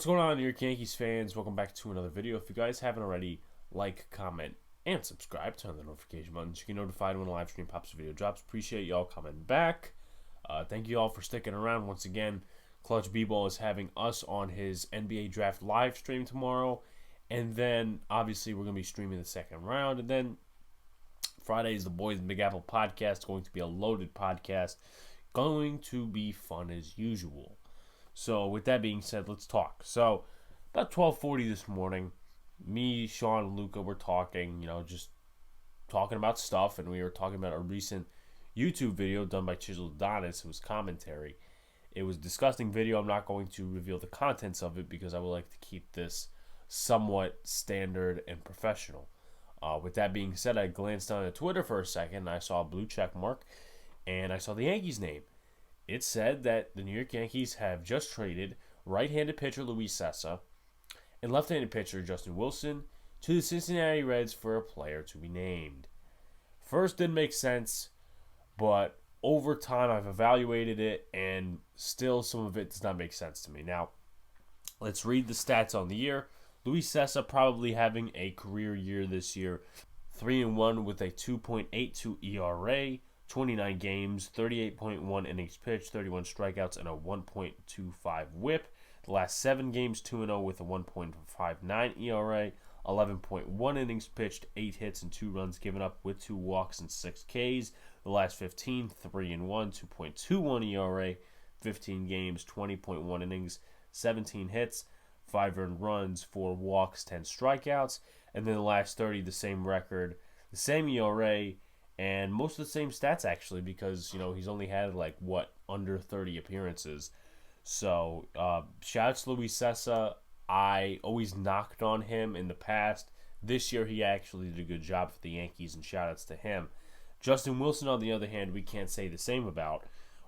What's going on, New York Yankees fans? Welcome back to another video. If you guys haven't already, like, comment, and subscribe. Turn on the notification buttons. You get notified when a live stream pops, a video drops. Appreciate y'all coming back. Thank you all for sticking around. Once again, Clutch B-Ball is having us on his NBA Draft live stream tomorrow. And then, obviously, we're going to be streaming the second round. And then, Friday is the Boys in Big Apple podcast. Going to be a loaded podcast. Going to be fun as usual. So, with that being said, let's talk. So, about 12:40 this morning, me, Sean, and Luca were talking, just talking about stuff, and we were talking about a recent YouTube video done by Chisel Adonis. It was commentary. It was a disgusting video. I'm not going to reveal the contents of it because I would like to keep this somewhat standard and professional. With that being said, I glanced down at Twitter for a second, and I saw a blue check mark, and I saw the Yankees name. It said that the New York Yankees have just traded right-handed pitcher Luis Cessa and left-handed pitcher Justin Wilson to the Cincinnati Reds for a player to be named. First, didn't make sense, but over time I've evaluated it, and still some of it does not make sense to me. Now, let's read the stats on the year. Luis Cessa probably having a career year this year. 3-1 with a 2.82 ERA. 29 games, 38.1 innings pitched, 31 strikeouts, and a 1.25 whip. The last 7 games, 2-0 with a 1.59 ERA, 11.1 innings pitched, 8 hits and 2 runs given up with 2 walks and 6 Ks. The last 15, 3-1, 2.21 ERA, 15 games, 20.1 innings, 17 hits, 5 earned runs, 4 walks, 10 strikeouts. And then the last 30, the same record, the same ERA, and most of the same stats, actually, because, he's only had, under 30 appearances. So, shout out to Luis Cessa. I always knocked on him in the past. This year, he actually did a good job for the Yankees, and shout outs to him. Justin Wilson, on the other hand, we can't say the same about.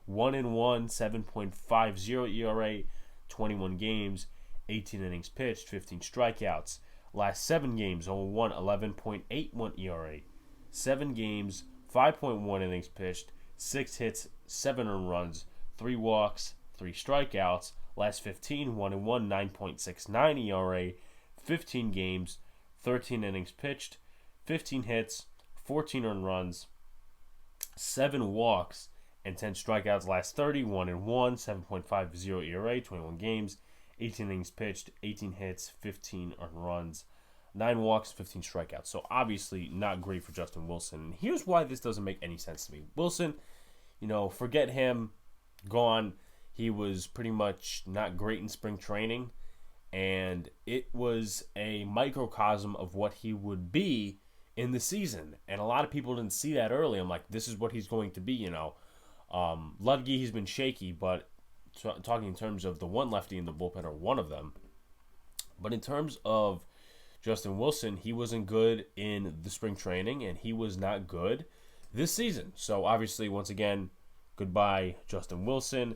1-1, 7.50 ERA, 21 games, 18 innings pitched, 15 strikeouts. Last 7 games, 0-1, 11.81 ERA. 7 games, 5.1 innings pitched, 6 hits, 7 earned runs, 3 walks, 3 strikeouts. Last 15, 1-1, 9.69 ERA, 15 games, 13 innings pitched, 15 hits, 14 earned runs, 7 walks, and 10 strikeouts. Last 30, 1-1, 7.50 ERA, 21 games, 18 innings pitched, 18 hits, 15 earned runs, 9 walks, 15 strikeouts. So obviously not great for Justin Wilson. And here's why this doesn't make any sense to me. Wilson, forget him, gone. He was pretty much not great in spring training. And it was a microcosm of what he would be in the season. And a lot of people didn't see that early. I'm like, this is what he's going to be, Ludge, he's been shaky, but talking in terms of the one lefty in the bullpen, or one of them. But in terms of Justin Wilson, he wasn't good in the spring training, and he was not good this season. So, obviously, once again, goodbye, Justin Wilson.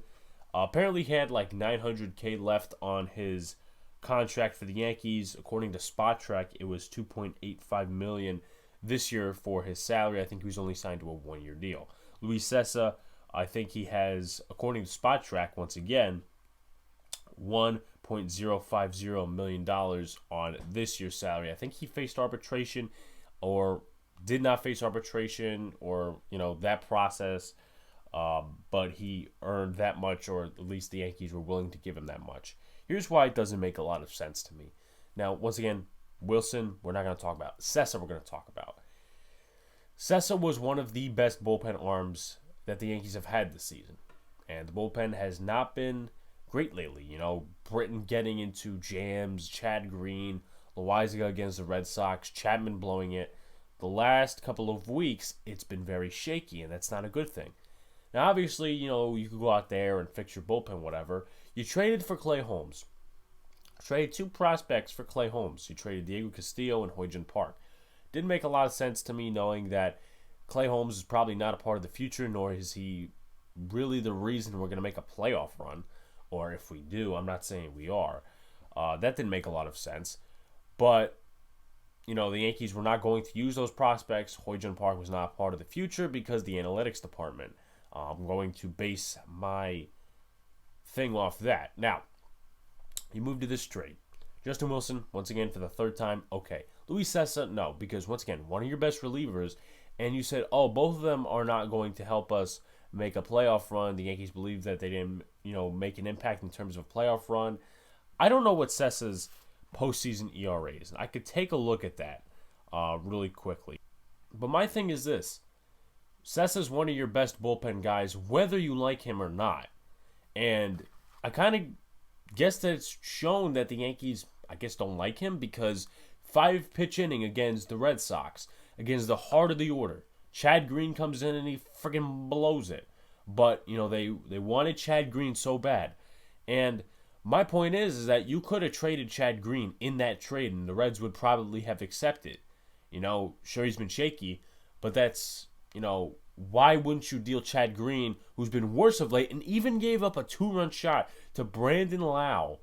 Apparently, he had like $900K left on his contract for the Yankees. According to Spotrac, it was $2.85 million this year for his salary. I think he was only signed to a 1-year deal. Luis Cessa, I think he has, according to Spotrac, once again, $1.050 million on this year's salary. I think he faced arbitration, or did not face arbitration, or that process, but he earned that much, or at least the Yankees were willing to give him that much. Here's why it doesn't make a lot of sense to me. Now, once again, Wilson, we're not going to talk about. Cessa, we're going to talk about. Cessa was one of the best bullpen arms that the Yankees have had this season, and the bullpen has not been great lately. Britton getting into jams, Chad Green, Loaizaga against the Red Sox, Chapman blowing it. The last couple of weeks, it's been very shaky, and that's not a good thing. Now, obviously, you could go out there and fix your bullpen, whatever. You traded for Clay Holmes. Traded 2 prospects for Clay Holmes. You traded Diego Castillo and Hoyjin Park. Didn't make a lot of sense to me, knowing that Clay Holmes is probably not a part of the future, nor is he really the reason we're going to make a playoff run. Or if we do, I'm not saying we are. That didn't make a lot of sense. But, the Yankees were not going to use those prospects. Hoyjin Park was not part of the future because the analytics department. I'm going to base my thing off that. Now, You move to this trade. Justin Wilson, once again, for the third time, okay. Luis Cessa, no, because once again, one of your best relievers, and you said, oh, both of them are not going to help us make a playoff run. The Yankees believe that they didn't, make an impact in terms of a playoff run. I don't know what Cessa's postseason ERA is. I could take a look at that really quickly. But my thing is this. Cessa's one of your best bullpen guys, whether you like him or not. And I kind of guess that it's shown that the Yankees, I guess, don't like him because 5-pitch inning against the Red Sox, against the heart of the order. Chad Green comes in and he freaking blows it. But, they wanted Chad Green so bad. And my point is that you could have traded Chad Green in that trade and the Reds would probably have accepted. Sure, he's been shaky, but that's, why wouldn't you deal Chad Green, who's been worse of late, and even gave up a 2-run shot to Brandon Lau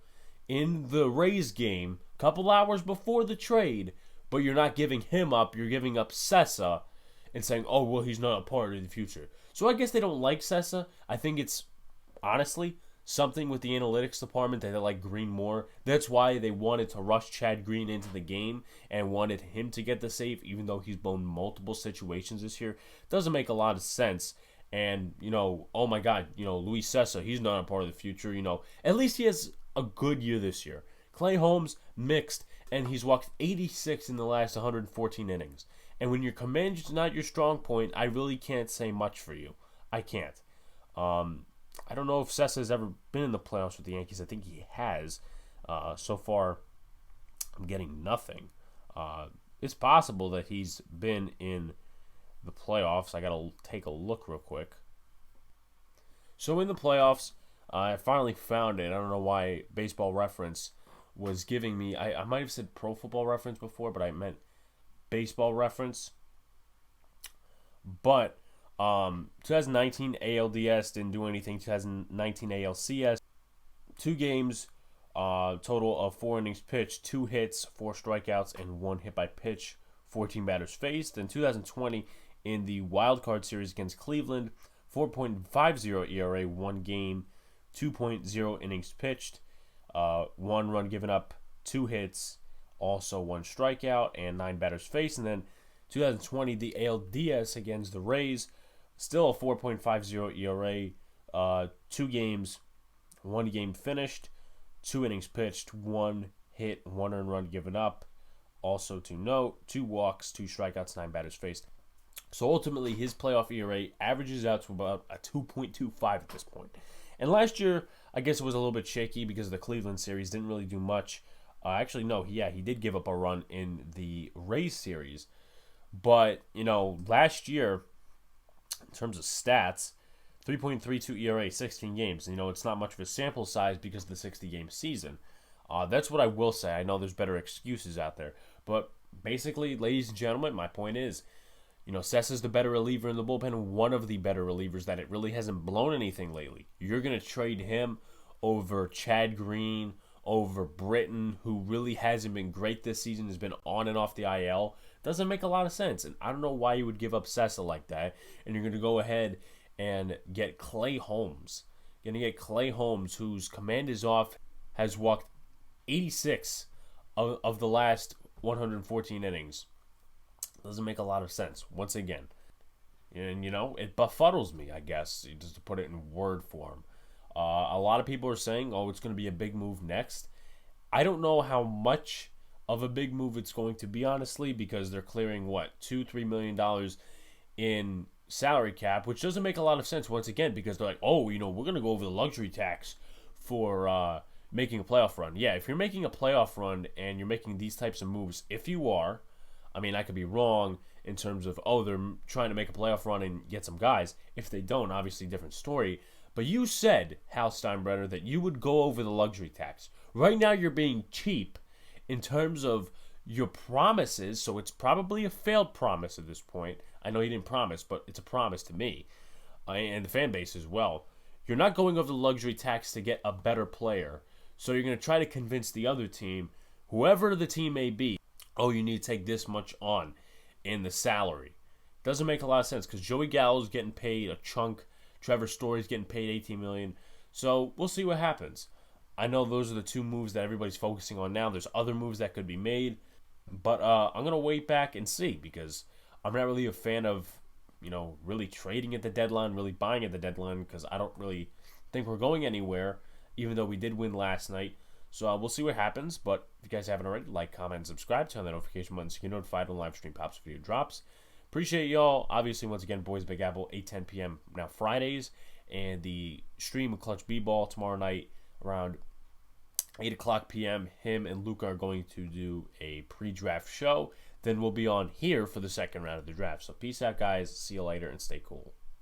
in the Rays game a couple hours before the trade, but you're not giving him up, you're giving up Cessa and saying, oh, well, he's not a part of the future. So I guess they don't like Cessa. I think it's, honestly, something with the analytics department that they like Green more. That's why they wanted to rush Chad Green into the game and wanted him to get the save, even though he's blown multiple situations this year. Doesn't make a lot of sense. And, oh my God, Luis Cessa, he's not a part of the future. At least he has a good year this year. Clay Holmes, mixed, and he's walked 86 in the last 114 innings. And when your command is not your strong point, I really can't say much for you. I can't. I don't know if Cessa has ever been in the playoffs with the Yankees. I think he has. So far, I'm getting nothing. It's possible that he's been in the playoffs. I got to take a look real quick. So in the playoffs, I finally found it. I don't know why Baseball Reference was giving me... I might have said Pro Football Reference before, but I meant Baseball Reference. But... 2019 ALDS didn't do anything. 2019 ALCS, 2 games, total of 4 innings pitched, 2 hits, 4 strikeouts, and 1 hit by pitch, 14 batters faced. In 2020, in the wild card series against Cleveland, 4.50 ERA, 1 game, 2.0 innings pitched, 1 run given up, 2 hits, also 1 strikeout, and 9 batters faced. And then 2020, the ALDS against the Rays, still a 4.50 ERA, 2 games, 1 game finished, 2 innings pitched, 1 hit, 1 earned run given up. Also to note, 2 walks, 2 strikeouts, 9 batters faced. So ultimately, his playoff ERA averages out to about a 2.25 at this point. And last year, I guess it was a little bit shaky because the Cleveland series didn't really do much. Actually, no, he did give up a run in the Rays series. But, last year, in terms of stats, 3.32 ERA, 16 games. It's not much of a sample size because of the 60-game season. That's what I will say. I know there's better excuses out there. But basically, ladies and gentlemen, my point is, Cessa's the better reliever in the bullpen, one of the better relievers that it really hasn't blown anything lately. You're going to trade him over Chad Green, over Britton, who really hasn't been great this season, has been on and off the IL. Doesn't make a lot of sense. And I don't know why you would give up Cessa like that. And you're going to go ahead and get Clay Holmes. You're going to get Clay Holmes, whose command is off, has walked 86 of the last 114 innings. Doesn't make a lot of sense, once again. And, it befuddles me, I guess, just to put it in word form. A lot of people are saying, it's going to be a big move next. I don't know how much of a big move it's going to be, honestly, because they're clearing, $2-3 million in salary cap, which doesn't make a lot of sense, once again, because they're like, we're going to go over the luxury tax for making a playoff run. Yeah, if you're making a playoff run and you're making these types of moves, if you are, I could be wrong in terms of, they're trying to make a playoff run and get some guys. If they don't, obviously different story. But you said, Hal Steinbrenner, that you would go over the luxury tax. Right now you're being cheap in terms of your promises, so it's probably a failed promise at this point. I know you didn't promise, but it's a promise to me and the fan base as well. You're not going over the luxury tax to get a better player. So you're going to try to convince the other team, whoever the team may be, you need to take this much on in the salary. Doesn't make a lot of sense because Joey Gallo's getting paid a chunk. Trevor Story's getting paid $18 million. So we'll see what happens. I know those are the two moves that everybody's focusing on now. There's other moves that could be made, but I'm gonna wait back and see because I'm not really a fan of really trading at the deadline, really buying at the deadline because I don't really think we're going anywhere. Even though we did win last night, so we'll see what happens. But if you guys haven't already, like, comment, and subscribe, turn on the notification button so you get notified when live stream pops video drops. Appreciate y'all. Obviously, once again, Boys Big Apple 8:10 p.m. now Fridays, and the stream of Clutch B-Ball tomorrow night around 8 o'clock p.m. Him and Luca are going to do a pre-draft show. Then we'll be on here for the second round of the draft. So peace out, guys. See you later, and stay cool.